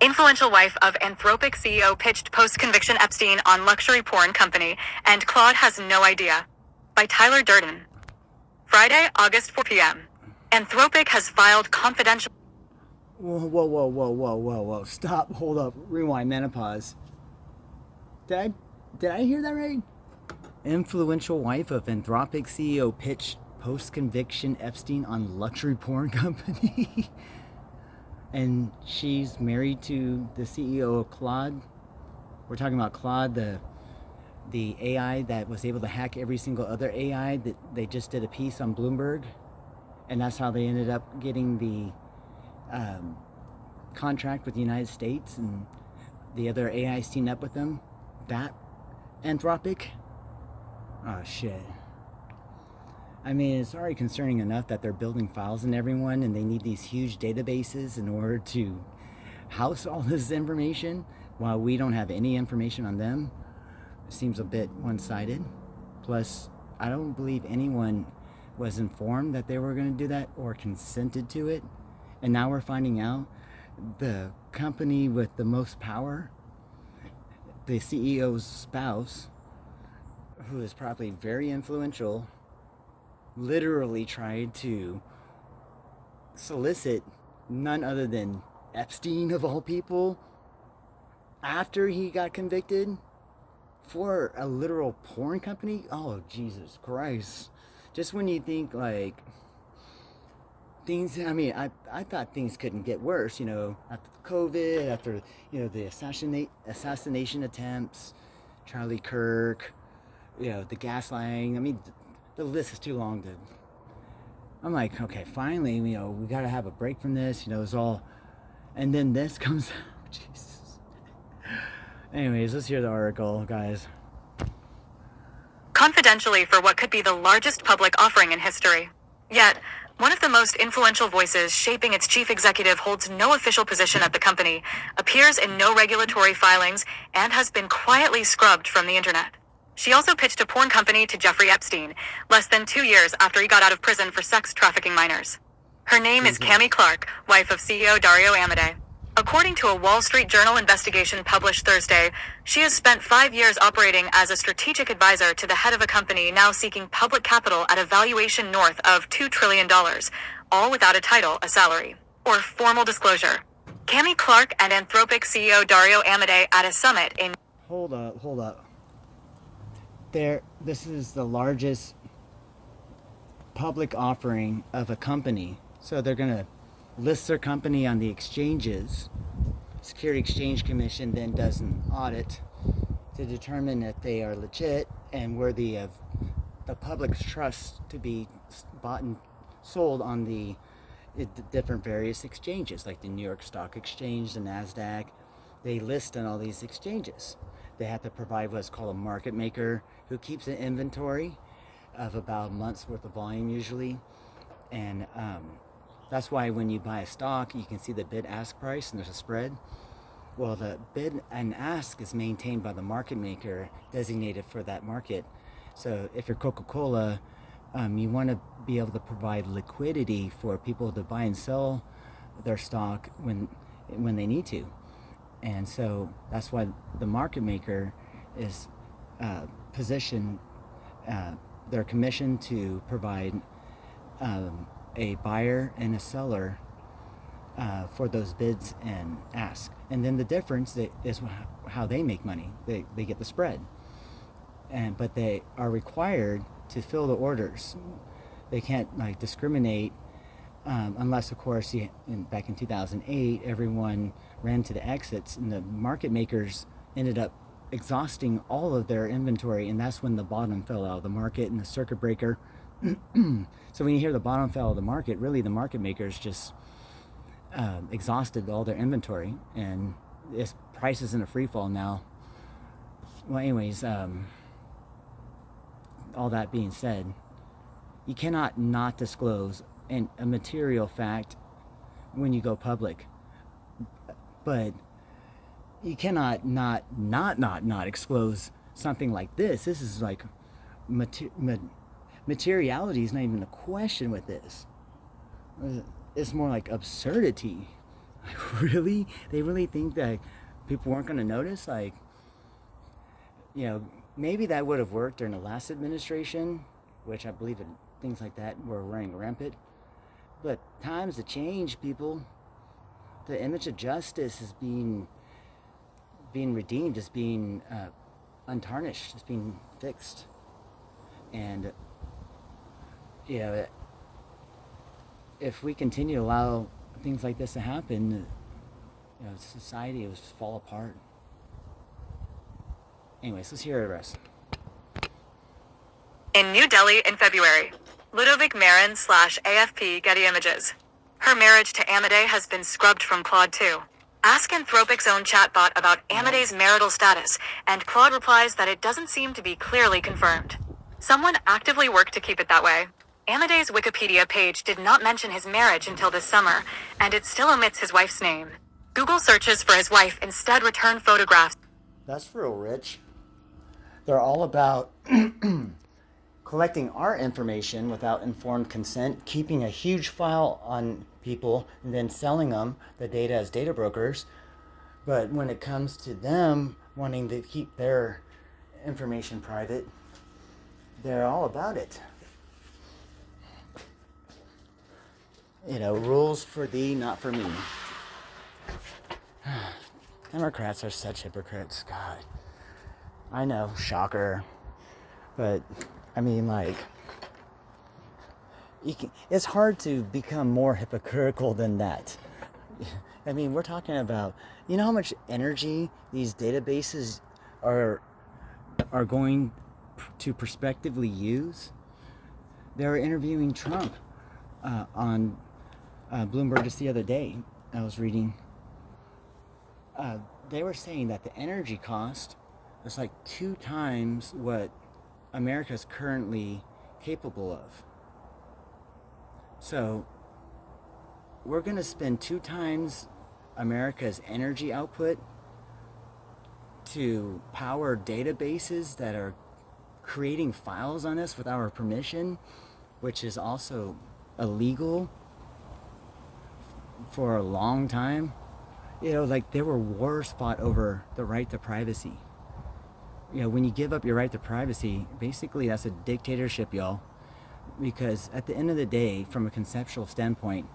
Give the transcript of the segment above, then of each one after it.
Influential wife of Anthropic CEO pitched post-conviction Epstein on luxury porn company, and Claude has no idea. By Tyler Durden. Friday, August 4 p.m. Anthropic has filed confidential... Whoa. Stop, hold up, rewind, menopause. Did I hear that right? Influential wife of Anthropic CEO pitched post-conviction Epstein on luxury porn company. And she's married to the CEO of Claude. We're talking about Claude, the AI that was able to hack every single other AI. That they just did a piece on Bloomberg, and that's how they ended up getting the contract with the United States, and the other AIs teamed up with them. That Anthropic. Oh shit. I mean, it's already concerning enough that they're building files on everyone and they need these huge databases in order to house all this information while we don't have any information on them. It seems a bit one-sided. Plus, I don't believe anyone was informed that they were going to do that or consented to it. And now we're finding out the company with the most power, the CEO's spouse, who is probably very influential, literally tried to solicit none other than Epstein, of all people, after he got convicted for a literal porn company. Oh, Jesus Christ. Just when you think like things, I mean, I thought things couldn't get worse, you know, after COVID, after, you know, the assassination attempts, Charlie Kirk, you know, the gaslighting. I mean, the list is too long to... I'm like, okay, finally, you know, we got to have a break from this, you know, it's all... And then this comes out. Jesus. Anyways, let's hear the article, guys. Confidentially for what could be the largest public offering in history. Yet, one of the most influential voices shaping its chief executive holds no official position at the company, appears in no regulatory filings, and has been quietly scrubbed from the internet. She also pitched a porn company to Jeffrey Epstein, less than 2 years after he got out of prison for sex trafficking minors. Her name is Cami Clark, wife of CEO Dario Amodei. According to a Wall Street Journal investigation published Thursday, she has spent 5 years operating as a strategic advisor to the head of a company now seeking public capital at a valuation north of $2 trillion, all without a title, a salary, or formal disclosure. Cami Clark and Anthropic CEO Dario Amodei at a summit in... Hold up. This is the largest public offering of a company. So they're going to list their company on the exchanges. Security Exchange Commission then does an audit to determine if they are legit and worthy of the public's trust to be bought and sold on the different various exchanges, like the New York Stock Exchange, the NASDAQ. They list on all these exchanges. They have to provide what's called a market maker who keeps an inventory of about a month's worth of volume usually. And that's why when you buy a stock, you can see the bid-ask price and there's a spread. Well, the bid and ask is maintained by the market maker designated for that market. So if you're Coca-Cola, you want to be able to provide liquidity for people to buy and sell their stock when they need to. And so that's why the market maker is positioned, they're commissioned to provide a buyer and a seller for those bids and ask. And then the difference is how they make money. They get the spread. But they are required to fill the orders. They can't like discriminate unless, of course, back in 2008, everyone ran to the exits, and the market makers ended up exhausting all of their inventory, and that's when the bottom fell out of the market and the circuit breaker. So when you hear the bottom fell out of the market, really the market makers just exhausted all their inventory, and this price is in a free fall now. Well, anyways, all that being said, you cannot not disclose a material fact when you go public, but you cannot not disclose something like this. This is like materiality is not even a question with this. It's more like absurdity. Like, really? They really think that people weren't going to notice? Like, maybe that would have worked during the last administration, which I believe things like that were running rampant. But times have changed, people. The image of justice is being redeemed, is being untarnished, is being fixed. And, if we continue to allow things like this to happen, society will fall apart. Anyways, let's hear the rest. In New Delhi in February, Ludovic Marin / AFP Getty Images. Her marriage to Amadei has been scrubbed from Claude 2. Ask Anthropic's own chatbot about Amadei's marital status, and Claude replies that it doesn't seem to be clearly confirmed. Someone actively worked to keep it that way. Amadei's Wikipedia page did not mention his marriage until this summer, and it still omits his wife's name. Google searches for his wife instead return photographs. That's real rich. They're all about collecting our information without informed consent, keeping a huge file on people, and then selling them the data as data brokers. But when it comes to them wanting to keep their information private, they're all about it. Rules for thee, not for me. Democrats are such hypocrites. God. I know, shocker. But, I mean, it's hard to become more hypocritical than that. I mean, we're talking about, how much energy these databases are going to prospectively use? They were interviewing Trump on Bloomberg just the other day. I was reading. They were saying that the energy cost is like 2 times what America's currently capable of. So we're going to spend 2 times America's energy output to power databases that are creating files on us without our permission, which is also illegal for a long time. There were wars fought over the right to privacy. When you give up your right to privacy, basically that's a dictatorship, y'all. Because at the end of the day, from a conceptual standpoint,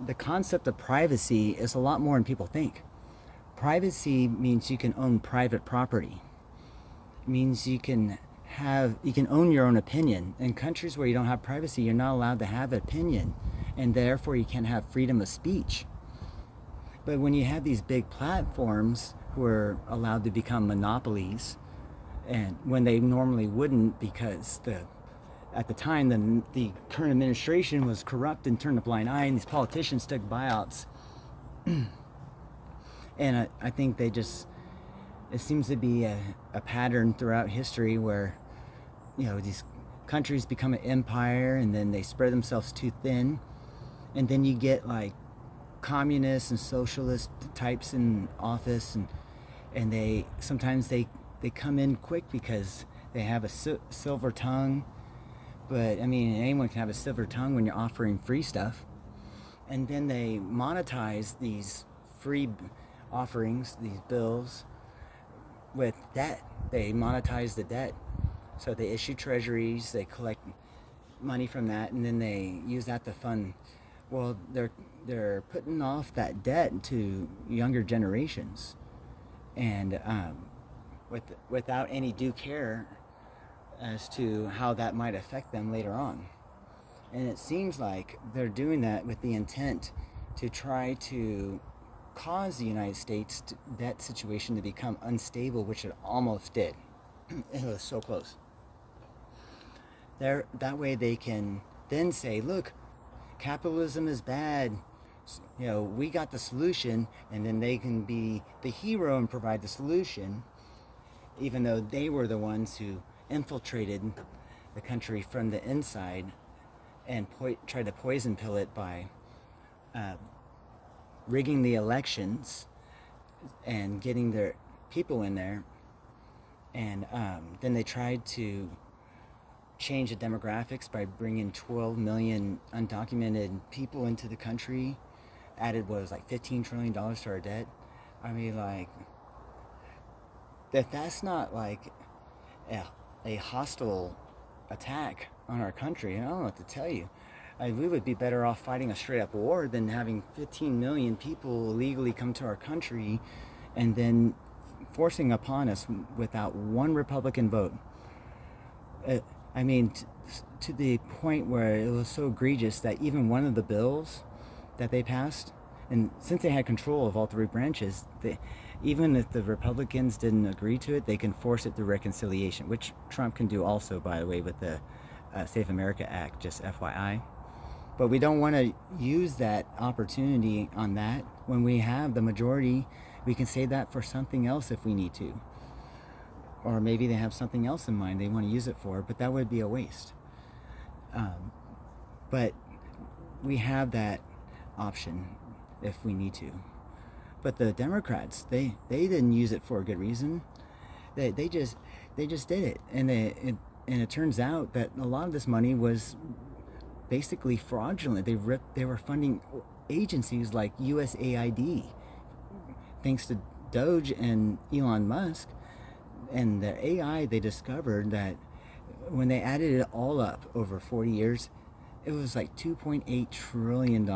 the concept of privacy is a lot more than people think. Privacy means you can own private property. It means you can own your own opinion. In countries where you don't have privacy, you're not allowed to have an opinion, and therefore you can't have freedom of speech. But when you have these big platforms who are allowed to become monopolies, and when they normally wouldn't, because at the time the current administration was corrupt and turned a blind eye, and these politicians took buyouts. And I think it seems to be a pattern throughout history where these countries become an empire, and then they spread themselves too thin, and then you get communist and socialist types in office, and they sometimes they come in quick because they have a silver tongue. But I mean, anyone can have a silver tongue when you're offering free stuff. And then they monetize these free offerings, these bills, with debt. They monetize the debt. So they issue treasuries, they collect money from that, and then they use that to fund. Well, they're putting off that debt to younger generations, and without any due care as to how that might affect them later on. And it seems like they're doing that with the intent to try to cause the United States debt situation to become unstable, which it almost did. It was so close. That way they can then say, look, capitalism is bad. We got the solution, and then they can be the hero and provide the solution, even though they were the ones who infiltrated the country from the inside and tried to poison pill it by rigging the elections and getting their people in there. And then they tried to change the demographics by bringing 12 million undocumented people into the country added what was like $15 trillion to our debt. I mean, like, that's not like a hostile attack on our country. I don't know what to tell you. We would be better off fighting a straight up war than having 15 million people illegally come to our country and then forcing upon us without one Republican vote. I mean, to the point where it was so egregious that even one of the bills that they passed, and since they had control of all three branches, even if the Republicans didn't agree to it, they can force it through reconciliation, which Trump can do also, by the way, with the Safe America Act, just FYI. But we don't want to use that opportunity on that. When we have the majority, we can save that for something else if we need to. Or maybe they have something else in mind they want to use it for, but that would be a waste. But we have that option if we need to. But the Democrats, they didn't use it for a good reason. They just did it, and it turns out that a lot of this money was basically fraudulent. They were funding agencies like USAID, thanks to Doge and Elon Musk. And the AI, they discovered that when they added it all up over 40 years, it was like $2.8 trillion.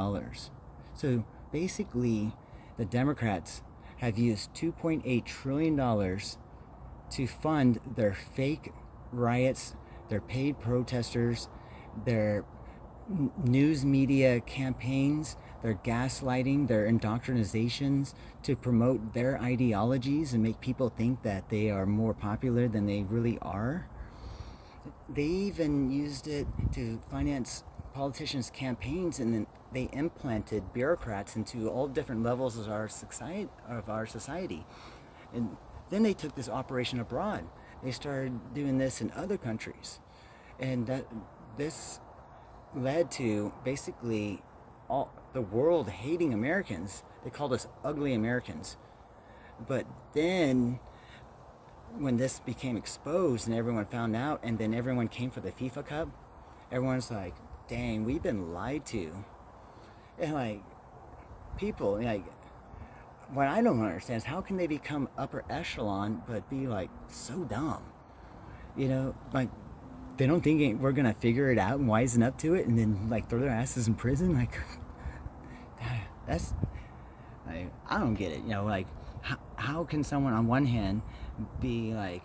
So basically, the Democrats have used $2.8 trillion to fund their fake riots, their paid protesters, their news media campaigns, their gaslighting, their indoctrinations to promote their ideologies and make people think that they are more popular than they really are. They even used it to finance politicians' campaigns, and then they implanted bureaucrats into all different levels of our society. And then they took this operation abroad. They started doing this in other countries, and this led to basically all the world hating Americans. They called us ugly Americans. But then when this became exposed and everyone found out, and then everyone came for the FIFA Cup, everyone's like, dang, we've been lied to. And like, people, like, what I don't understand is how can they become upper echelon but be like so dumb? You know, like, they don't think we're gonna figure it out and wisen up to it and then like throw their asses in prison. Like, that's, like, I don't get it. You know, like, how can someone on one hand be like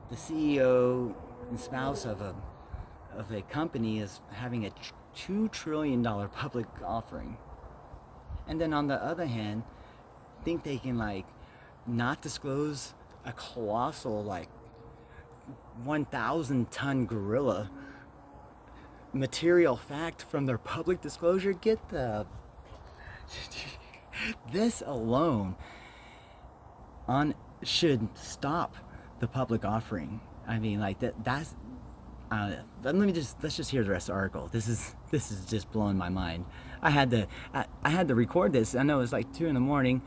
the CEO and spouse of a company is having a $2 trillion public offering, and then on the other hand think they can like not disclose a colossal like 1,000 ton gorilla material fact from their public disclosure? Get the this alone should stop the public offering. I mean, like, that's let's just hear the rest of the article. This is just blowing my mind. I had to record this. I know it's like 2 a.m.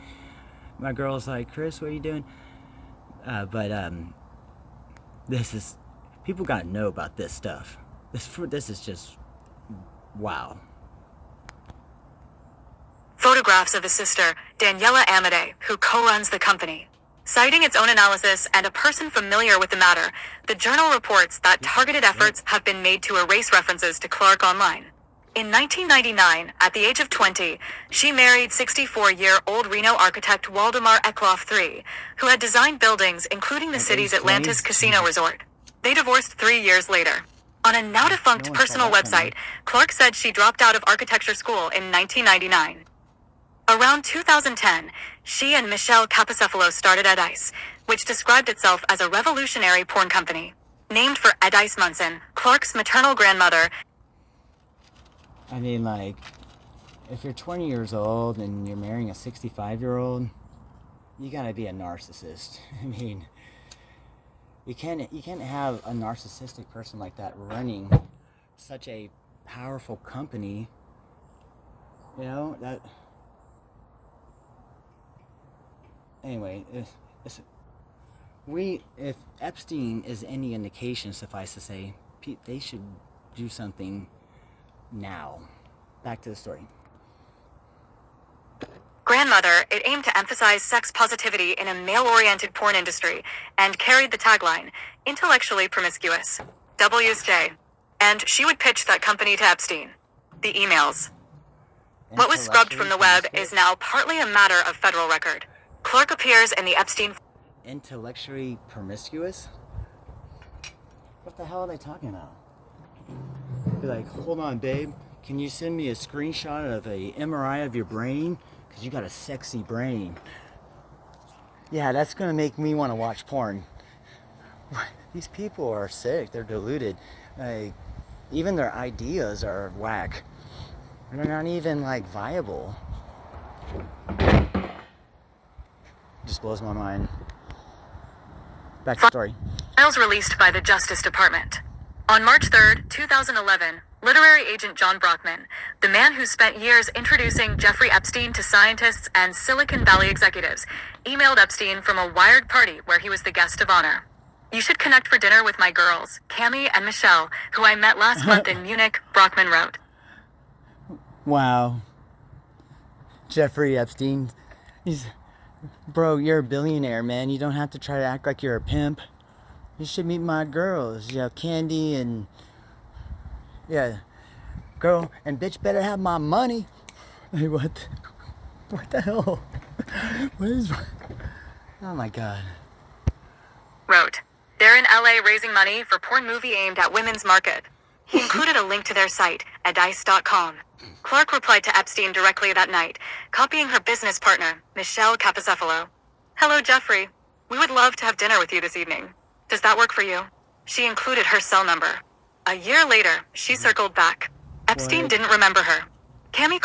My girl's like, Chris, what are you doing? But this is, people gotta know about this stuff. This is just wow. Photographs of his sister, Daniela Amade, who co-runs the company. Citing its own analysis and a person familiar with the matter, the journal reports that targeted efforts have been made to erase references to Clark online. In 1999, at the age of 20, she married 64-year-old Reno architect Waldemar Eckloff III, who had designed buildings including the city's Atlantis casino resort. They divorced 3 years later. On a now-defunct personal website, Clark said she dropped out of architecture school in 1999. Around 2010, she and Michelle Capocefalos started Edice, which described itself as a revolutionary porn company. Named for Edice Munson, Clark's maternal grandmother. I mean, like, if you're 20 years old and you're marrying a 65-year-old, you gotta be a narcissist. I mean, you can't have a narcissistic person like that running such a powerful company. You know, that. Anyway, if Epstein is any indication, suffice to say, they should do something now. Back to the story. grandmother, it aimed to emphasize sex positivity in a male-oriented porn industry and carried the tagline, intellectually promiscuous. WSJ. And she would pitch that company to Epstein. The emails. What was scrubbed from the web is now partly a matter of federal record. Clark appears in the Epstein... Intellectually promiscuous? What the hell are they talking about? Be like, hold on, babe. Can you send me a screenshot of a MRI of your brain? Because you got a sexy brain. Yeah, that's going to make me want to watch porn. These people are sick. They're deluded. Like, even their ideas are whack. They're not even, like, viable. Just blows my mind. Back to the story. Files released by the Justice Department. On March 3rd, 2011, literary agent John Brockman, the man who spent years introducing Jeffrey Epstein to scientists and Silicon Valley executives, emailed Epstein from a wired party where he was the guest of honor. You should connect for dinner with my girls, Cami and Michelle, who I met last month in Munich, Brockman wrote. Wow. Jeffrey Epstein. Bro, you're a billionaire, man. You don't have to try to act like you're a pimp. You should meet my girls, Candy and... Yeah. Girl, and bitch better have my money. Hey, what? What the hell? What is... Oh my god. Wrote. They're in LA raising money for porn movie aimed at women's market. He included a link to their site, adice.com. Clark replied to Epstein directly that night, copying her business partner, Michelle Capocephalo. Hello, Jeffrey. We would love to have dinner with you this evening. Does that work for you? She included her cell number. A year later, she circled back. Epstein didn't remember her. Cami...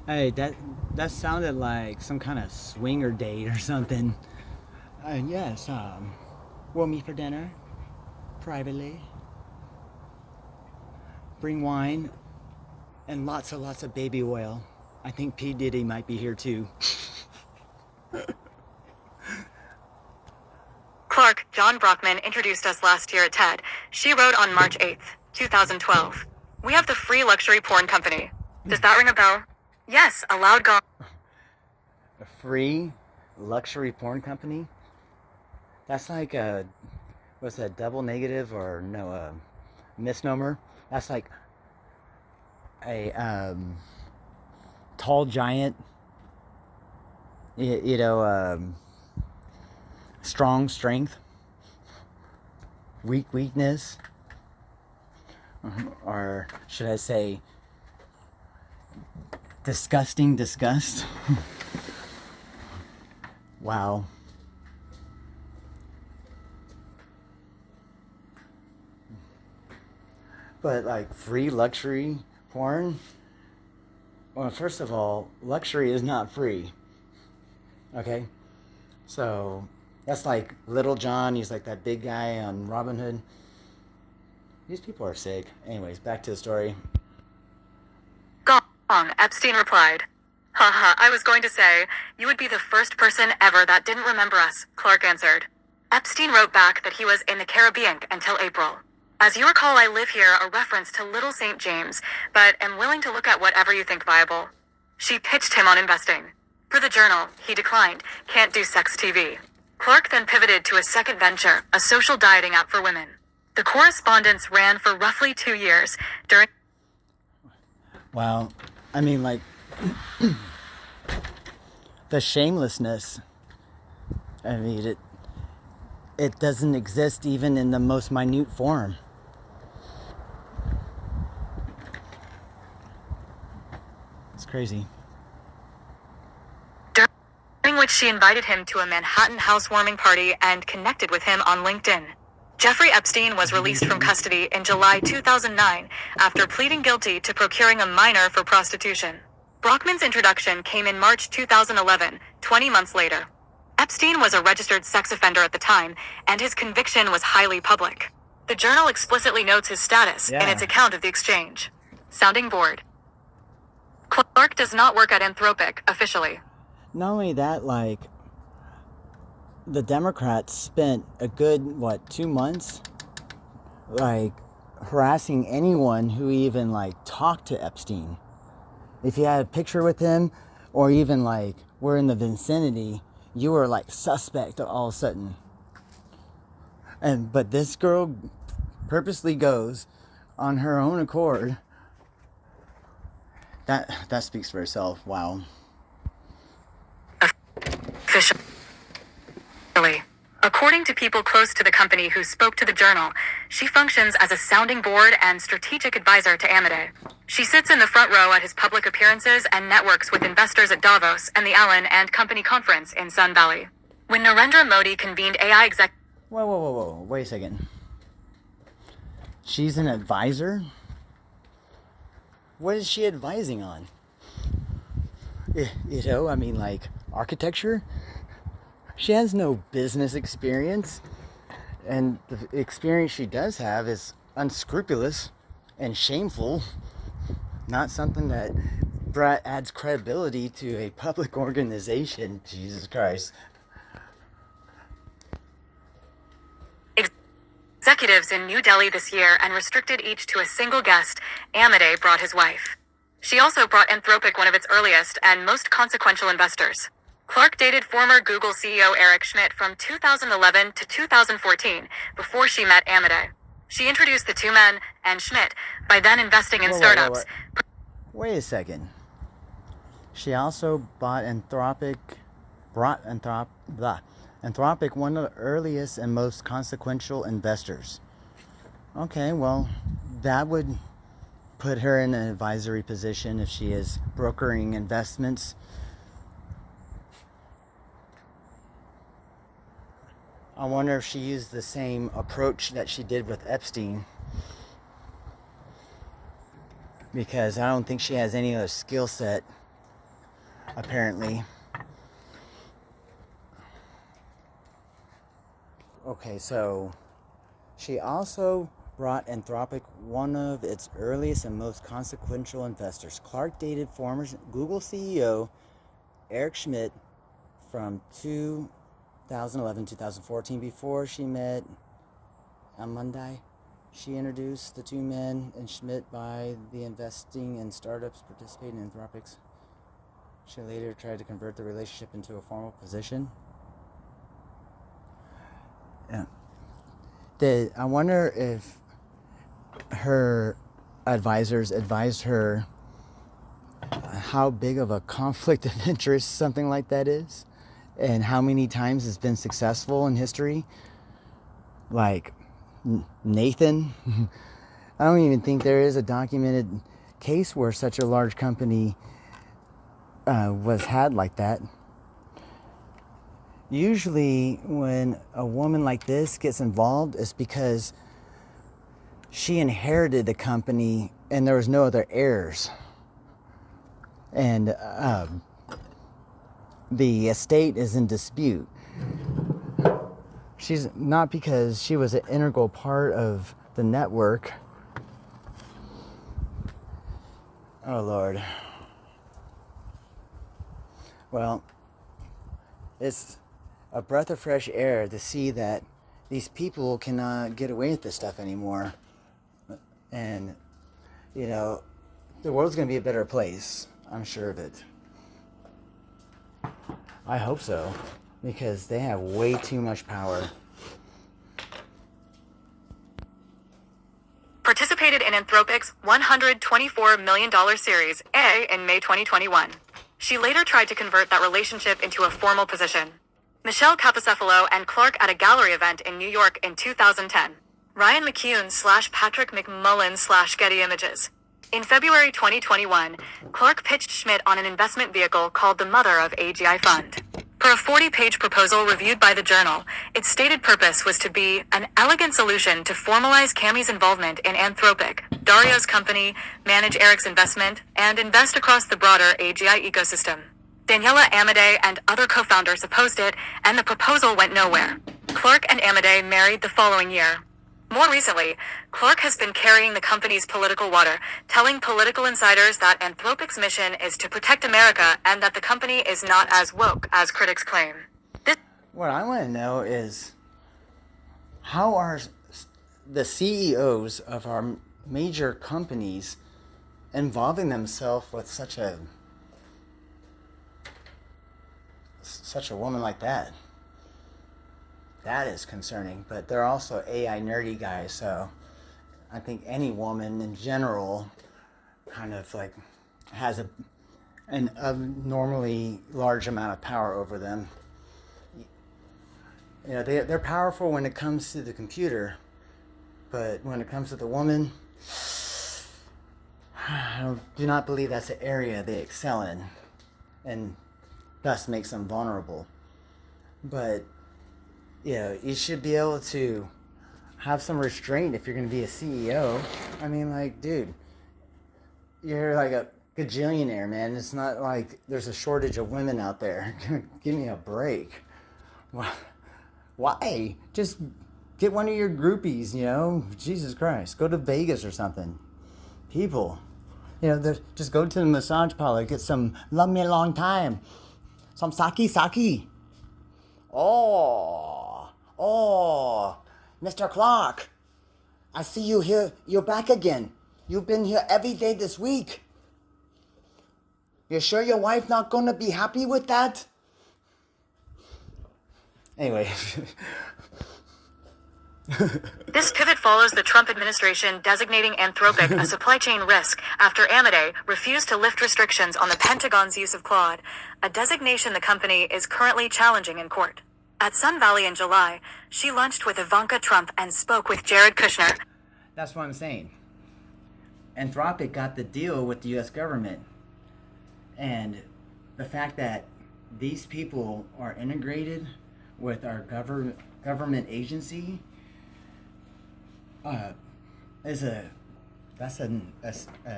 Hey, that sounded like some kind of swinger date or something. Yes, we'll meet for dinner. Privately. Bring wine. And lots of baby oil. I think P. Diddy might be here too. Clark, John Brockman introduced us last year at TED. She wrote on March 8th, 2012. We have the free luxury porn company. Does that ring a bell? Yes, a loud gong. A free luxury porn company? That's like a... What's that, double negative or no, a misnomer? That's like a tall giant, strong strength, weakness, or should I say disgusting disgust. Wow. But like free luxury porn? Well, first of all, luxury is not free. Okay? So, that's like Little John. He's like that big guy on Robin Hood. These people are sick. Anyways, back to the story. Gong, Epstein replied. Haha, I was going to say, you would be the first person ever that didn't remember us, Clark answered. Epstein wrote back that he was in the Caribbean until April. As you recall, I live here, a reference to Little St. James, but am willing to look at whatever you think viable. She pitched him on investing. Per the Journal, he declined, can't do sex TV. Clark then pivoted to a second venture, a social dieting app for women. The correspondence ran for roughly 2 years, during... Wow. I mean, like, the shamelessness. I mean, it doesn't exist even in the most minute form. It's crazy. During which she invited him to a Manhattan housewarming party and connected with him on LinkedIn. Jeffrey Epstein was released from custody in July 2009 after pleading guilty to procuring a minor for prostitution. Brockman's introduction came in March 2011, 20 months later. Epstein was a registered sex offender at the time, and his conviction was highly public. The Journal explicitly notes his status in its account of the exchange. Sounding board. Clark does not work at Anthropic, officially. Not only that, like, the Democrats spent a good, 2 months, like, harassing anyone who even, like, talked to Epstein. If you had a picture with him, or even like we're in the vicinity, you are like suspect all of a sudden. But this girl purposely goes on her own accord. That speaks for itself. Wow. Officially. According to people close to the company who spoke to the Journal, she functions as a sounding board and strategic advisor to Amadei. She sits in the front row at his public appearances and networks with investors at Davos and the Allen and Company conference in Sun Valley. When Narendra Modi convened AI exec... Whoa. Wait a second. She's an advisor? What is she advising on? You know, I mean, like architecture? She has no business experience, and the experience she does have is unscrupulous and shameful, not something that adds credibility to a public organization. Jesus Christ. Executives in New Delhi this year and restricted each to a single guest. Amadei brought his wife. She also brought Anthropic, one of its earliest and most consequential investors. Clark dated former Google CEO Eric Schmidt from 2011 to 2014 before she met Amadei. She introduced the two men and Schmidt by then investing in startups. Wait a second. She also brought Anthropic, one of the earliest and most consequential investors. Okay, well, that would put her in an advisory position if she is brokering investments. I wonder if she used the same approach that she did with Epstein, because I don't think she has any other skill set, apparently. Okay, so she also brought Anthropic, one of its earliest and most consequential investors. Clark dated former Google CEO Eric Schmidt from 2011-2014 before she met Amadei. She introduced the two men and Schmidt by the investing in startups participating in Anthropics. She later tried to convert the relationship into a formal position. Yeah. I wonder if her advisors advised her how big of a conflict of interest something like that is, and how many times it's been successful in history. Like Nathan, I don't even think there is a documented case where such a large company was had like that. Usually when a woman like this gets involved, it's because she inherited the company and there was no other heirs. And the estate is in dispute. She's not because she was an integral part of the network. Oh, Lord. Well, it's a breath of fresh air to see that these people cannot get away with this stuff anymore. And, you know, the world's going to be a better place. I'm sure of it. I hope so, because they have way too much power. Participated in Anthropic's $124 million Series A in May 2021. She later tried to convert that relationship into a formal position. Michelle Capocephalo and Clark at a gallery event in New York in 2010. Ryan McCune / Patrick McMullen / Getty Images. In February 2021, Clark pitched Schmidt on an investment vehicle called the Mother of AGI Fund. Per a 40-page proposal reviewed by the Journal, its stated purpose was to be an elegant solution to formalize Cammie's involvement in Anthropic, Dario's company, manage Eric's investment, and invest across the broader AGI ecosystem. Daniela Amadei and other co-founders opposed it, and the proposal went nowhere. Clark and Amadei married the following year. More recently, Clark has been carrying the company's political water, telling political insiders that Anthropic's mission is to protect America and that the company is not as woke as critics claim. What I want to know is, how are the CEOs of our major companies involving themselves with such a such a woman like that. That is concerning. But they're also AI nerdy guys, so I think any woman in general kind of like has an abnormally large amount of power over them. You know, they're powerful when it comes to the computer, but when it comes to the woman, I do not believe that's an area they excel in, and thus makes them vulnerable. But you know, you should be able to have some restraint if you're going to be a CEO. I mean, like, dude, you're like a gajillionaire, man. It's not like there's a shortage of women out there. Give me a break. Why? Just get one of your groupies, you know? Jesus Christ. Go to Vegas or something. People, you know, just go to the massage parlor, get some love me a long time. Some sake. Oh, Mr. Clark, I see you here. You're back again. You've been here every day this week. You sure your wife not going to be happy with that? Anyway. This pivot follows the Trump administration designating Anthropic a supply chain risk after Amadei refused to lift restrictions on the Pentagon's use of Claude, a designation the company is currently challenging in court. At Sun Valley in July, she lunched with Ivanka Trump and spoke with Jared Kushner. That's what I'm saying. Anthropic got the deal with the U.S. government. And the fact that these people are integrated with our government agency is a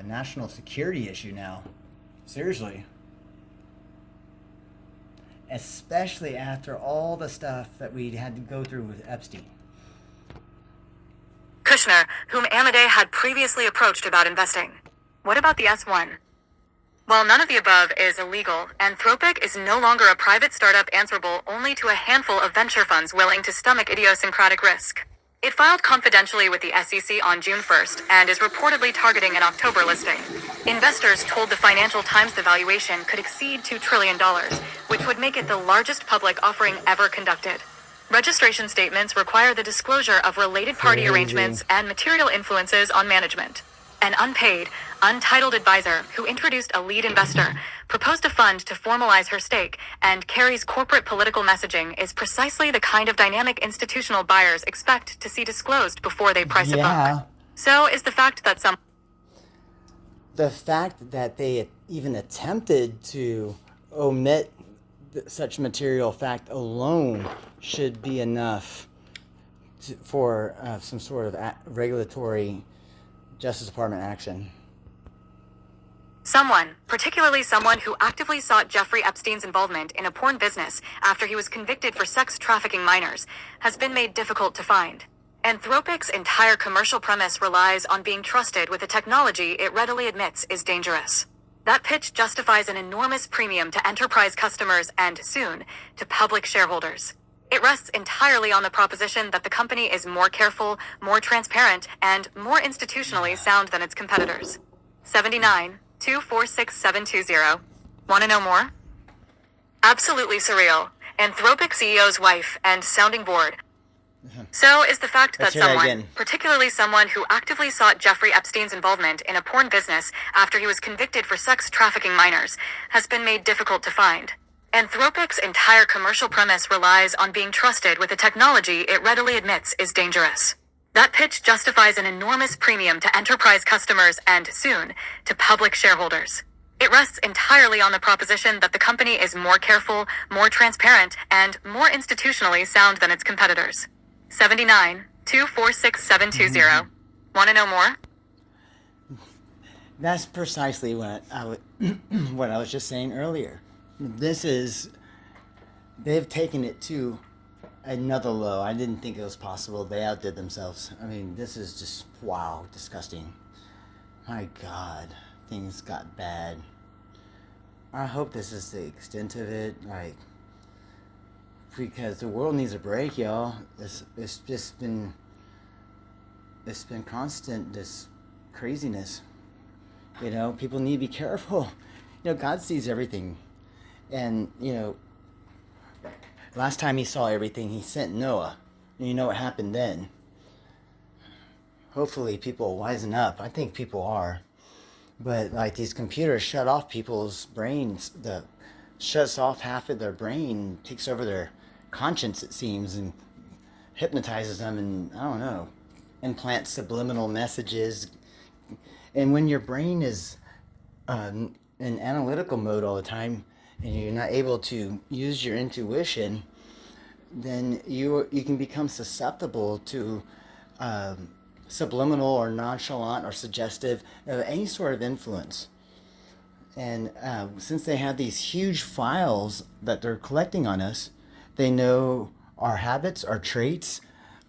national security issue now. Seriously. Especially after all the stuff that we had to go through with Epstein. Kushner, whom Amadei had previously approached about investing. What about the S1? While none of the above is illegal, Anthropic is no longer a private startup answerable only to a handful of venture funds willing to stomach idiosyncratic risk. It filed confidentially with the SEC on June 1st and is reportedly targeting an October listing. Investors told the Financial Times the valuation could exceed $2 trillion, which would make it the largest public offering ever conducted. Registration statements require the disclosure of related party arrangements and material influences on management. An unpaid, untitled advisor who introduced a lead investor, proposed a fund to formalize her stake, and carries corporate political messaging is precisely the kind of dynamic institutional buyers expect to see disclosed before they price a book. So is the fact that The fact that they even attempted to omit such material fact alone should be enough for some sort of regulatory Justice Department action. Someone, particularly someone who actively sought Jeffrey Epstein's involvement in a porn business after he was convicted for sex trafficking minors, has been made difficult to find. Anthropic's entire commercial premise relies on being trusted with a technology it readily admits is dangerous. That pitch justifies an enormous premium to enterprise customers and, soon, to public shareholders. It rests entirely on the proposition that the company is more careful, more transparent, and more institutionally sound than its competitors. 79-246720. Want to know more? Absolutely surreal. Anthropic CEO's wife and sounding board. So is the fact that someone, particularly someone who actively sought Jeffrey Epstein's involvement in a porn business after he was convicted for sex trafficking minors, has been made difficult to find. Anthropic's entire commercial premise relies on being trusted with a technology it readily admits is dangerous. That pitch justifies an enormous premium to enterprise customers and, soon, to public shareholders. It rests entirely on the proposition that the company is more careful, more transparent, and more institutionally sound than its competitors. 79-246720. Want to know more? That's precisely what what I was just saying earlier. They've taken it to another low. I didn't think it was possible. They outdid themselves. I mean, this is just, wow, disgusting. My God, things got bad. I hope this is the extent of it, because the world needs a break, y'all. It's just been constant, this craziness. You know, people need to be careful. You know, God sees everything. And, you know, Last time he saw everything, he sent Noah. And you know what happened then. Hopefully people wisen up. I think people are. But like these computers shut off people's brains. The shuts off half of their brain, takes over their conscience, it seems, and hypnotizes them, and I don't know, implants subliminal messages. And when your brain is in analytical mode all the time, and you're not able to use your intuition, then you can become susceptible to subliminal or nonchalant or suggestive any sort of influence. And since they have these huge files that they're collecting on us, they know our habits, our traits,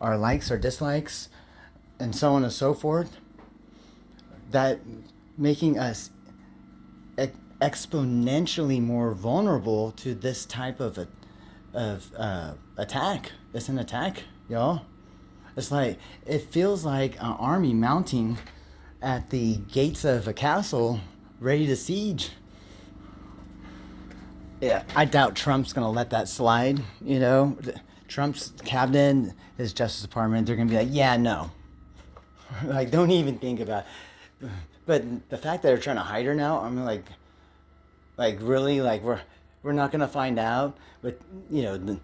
our likes, our dislikes, and so on and so forth. That making us exponentially more vulnerable to this type of attack. It's an attack, y'all. It's like, it feels like an army mounting at the gates of a castle ready to siege. Yeah, I doubt Trump's gonna let that slide. You know, Trump's cabinet, his Justice Department, they're gonna be like, yeah, no, like don't even think about it. But the fact that they're trying to hide her now, I'm like really, like we're not gonna find out. But you know,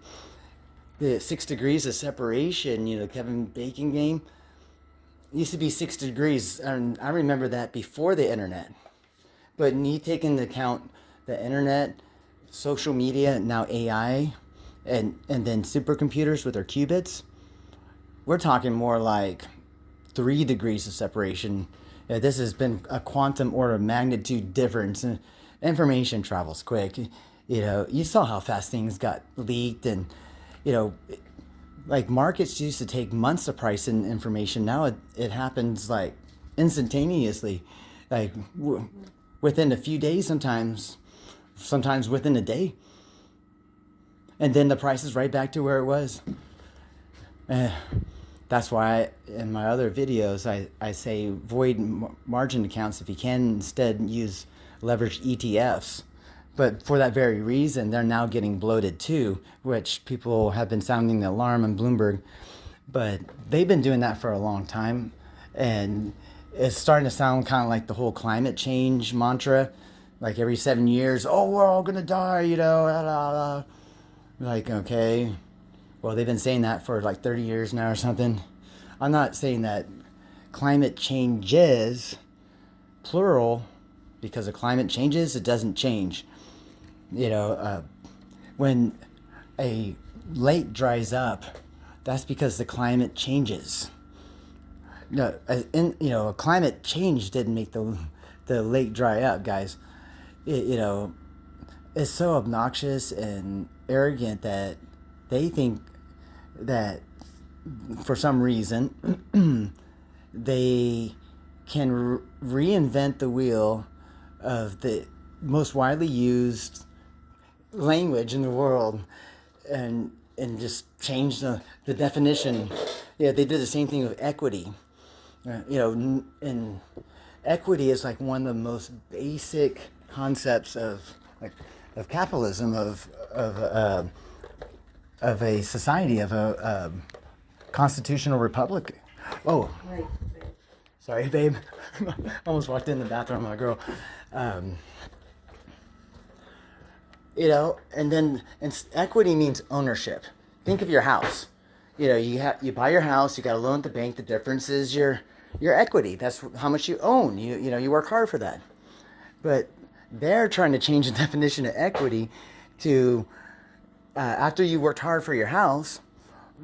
the 6 degrees of separation, you know, Kevin Bacon game, used to be 6 degrees, and I remember that before the internet. But when you take into account the internet, social media, now AI, and then supercomputers with their qubits, we're talking more like 3 degrees of separation. This has been a quantum order of magnitude difference. And information travels quick. You know, you saw how fast things got leaked, and you know, like markets used to take months to price in information. Now it happens like instantaneously, like within a few days, sometimes within a day. And then the price is right back to where it was. That's why in my other videos, I say void margin accounts if you can. Instead, use leveraged ETFs. But for that very reason, they're now getting bloated too, which people have been sounding the alarm on Bloomberg. But they've been doing that for a long time. And it's starting to sound kind of like the whole climate change mantra. Like every 7 years, oh, we're all going to die, you know. Blah, blah, blah. Like, okay. Well, they've been saying that for like 30 years now or something. I'm not saying that climate changes, plural, because the climate changes, it doesn't change. You know, when a lake dries up, that's because the climate changes. No, you know, climate change didn't make the lake dry up, guys. You know, it's so obnoxious and arrogant that they think that for some reason they can reinvent the wheel of the most widely used language in the world and just change the definition. Yeah, they did the same thing with equity. You know, and equity is like one of the most basic concepts of capitalism, of a society, of a constitutional republic. Oh, Right. sorry, babe. Almost walked in the bathroom, my girl. You know, and then equity means ownership. Think of your house. You know, you buy your house, you got a loan at the bank. The difference is your equity. That's how much you own. You know, you work hard for that. But they're trying to change the definition of equity to after you worked hard for your house,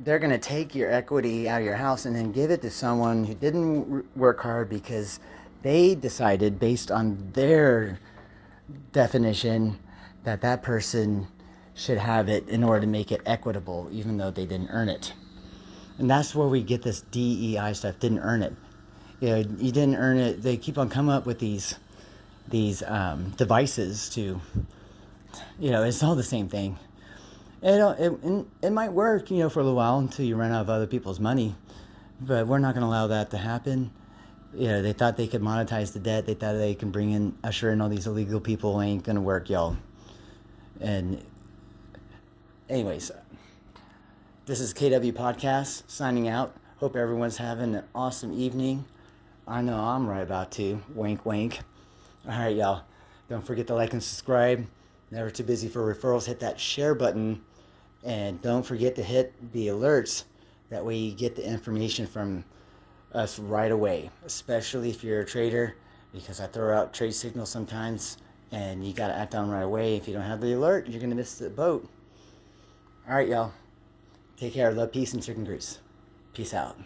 they're going to take your equity out of your house and then give it to someone who didn't work hard because they decided based on their definition that person should have it in order to make it equitable, even though they didn't earn it. And that's where we get this DEI stuff. Didn't earn it. You know, you didn't earn it. They keep on coming up with these devices to, you know, it's all the same thing. It might work, you know, for a little while until you run out of other people's money, but we're not going to allow that to happen. You know, they thought they could monetize the debt. They thought they can usher in all these illegal people. Ain't going to work, y'all. And Anyways, this is KW Podcast signing out. Hope everyone's having an awesome evening. I know I'm right about to. Wink, wink. All right, y'all. Don't forget to like and subscribe. Never too busy for referrals. Hit that share button. And don't forget to hit the alerts. That way you get the information from us right away, especially if you're a trader, because I throw out trade signals sometimes and you got to act on right away. If you don't have the alert, you're going to miss the boat. All right, y'all. Take care. Love, peace, and chicken grease. Peace out.